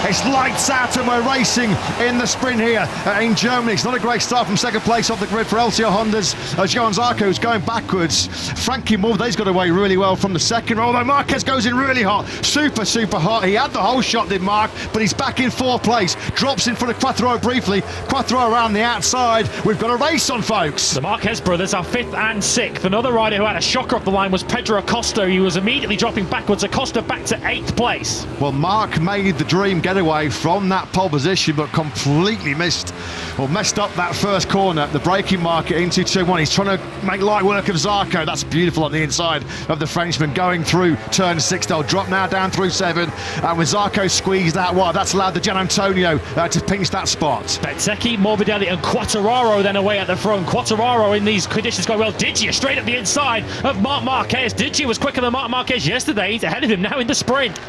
It's lights out and we're racing in the sprint here in Germany. It's not a great start from second place off the grid for LCR Honda's Johann Zarco's going backwards. Frankie Morbidelli's got away really well from the second row, although Marquez goes in really hot, super hot. He had the whole shot, did Marc, but he's back in fourth place, drops in front of Quartararo briefly. Quartararo around the outside. We've got a race on, folks. The Marquez brothers are 5th and 6th. Another rider who had a shocker off the line was Pedro Acosta. He was immediately dropping backwards. Acosta back to 8th place. Well, Marc made the dream getaway from that pole position, but completely messed up that first corner, the braking marker into 2-1. He's trying to make light work of Zarco. That's beautiful on the inside of the Frenchman going through turn 6. They'll drop now down through 7, and with Zarco squeezed out wide, that's allowed the Gian Antonio to pinch that spot. Bezzecchi, Morbidelli and Quartararo then away at the front. Quartararo in these conditions going well. Digi straight up the inside of Marc Marquez. Digi was quicker than Marc Marquez yesterday. He's ahead of him now in the sprint.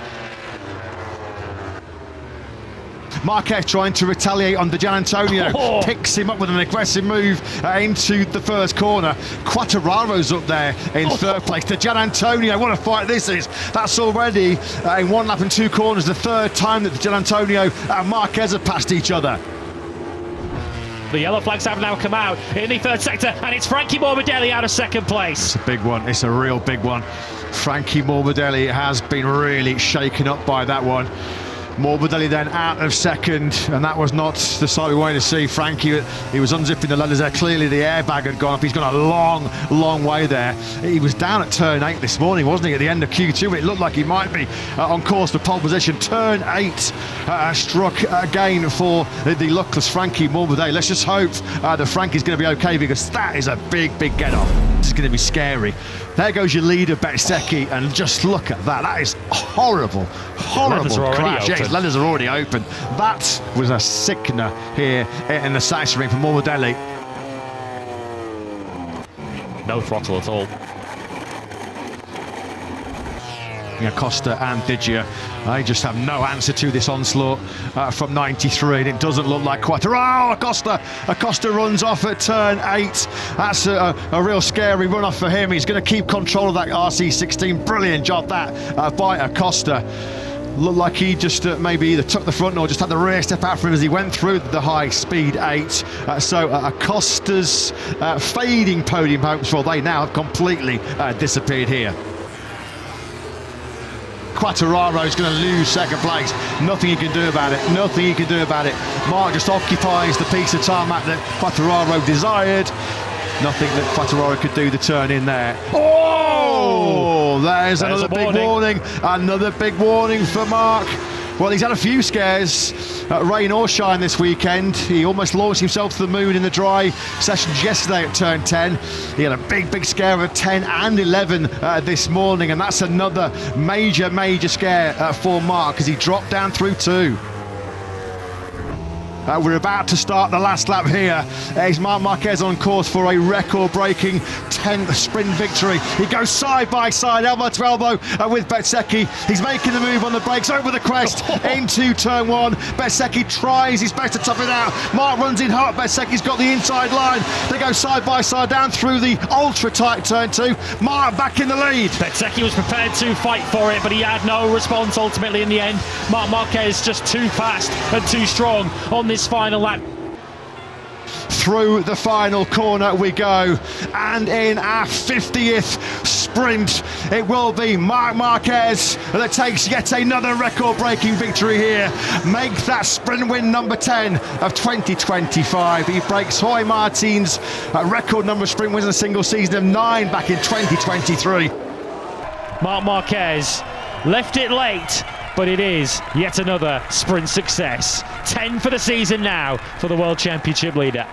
Marquez trying to retaliate on the Gian Antonio, picks him up with an aggressive move into the first corner. Quartararo's up there in third place. The Gian Antonio, what a fight this is. That's already in 1 lap and 2 corners, the third time that the Gian Antonio and Marquez have passed each other. The yellow flags have now come out in the third sector, and it's Frankie Morbidelli out of second place. It's a big one, it's a real big one. Frankie Morbidelli has been really shaken up by that one. Morbidelli then out of second, and that was not the sight we wanted to see. Frankie, he was unzipping the leathers there. Clearly the airbag had gone up. He's gone a long way there. He was down at turn 8 this morning, wasn't he, at the end of Q2? It looked like he might be on course for pole position. Turn 8 struck again for the luckless Frankie Morbidelli. Let's just hope that Frankie's going to be okay, because that is a big get off. This is going to be scary. There goes your leader, Bezzecchi, and just look at that. That is horrible crash. Yeah, his leathers are already open. That was a sickener here in the Saxon ring for Morbidelli. No throttle at all. Acosta and Digia, they just have no answer to this onslaught from 93, and it doesn't look like Quartararo. Acosta runs off at turn 8. That's a real scary run off for him. He's going to keep control of that RC16. Brilliant job that by Acosta. Looked like he just maybe either took the front or just had the rear step out for him as he went through the high speed 8. So Acosta's fading podium hopes, well, they now have completely disappeared here. Quartararo's going to lose second place. Nothing he can do about it. Nothing he can do about it. Marc just occupies the piece of tarmac that Quartararo desired. Nothing that Quartararo could do the turn in there. Oh! There's another big warning. Another big warning for Marc. Well, he's had a few scares, rain or shine this weekend. He almost launched himself to the moon in the dry sessions yesterday at turn 10. He had a big scare of 10 and 11 this morning, and that's another major scare for Marc as he dropped down through 2. We're about to start the last lap here. Is Marc Marquez on course for a record-breaking 10th sprint victory. He goes side by side, elbow to elbow with Bezzecchi. He's making the move on the brakes over the crest into turn 1. Bezzecchi tries his best to top it out. Marc runs in hot. Bezzecchi's got the inside line. They go side by side down through the ultra-tight turn 2. Marc back in the lead. Bezzecchi was prepared to fight for it, but he had no response ultimately in the end. Marc Marquez just too fast and too strong on this final lap. Through the final corner we go, and in our 50th sprint it will be Marc Marquez that takes yet another record-breaking victory here. Make that sprint win number 10 of 2025. He breaks Jorge Martin's record number of sprint wins in a single season of 9 back in 2023. Marc Marquez left it late, but it is yet another sprint success. 10 for the season now for the World Championship leader.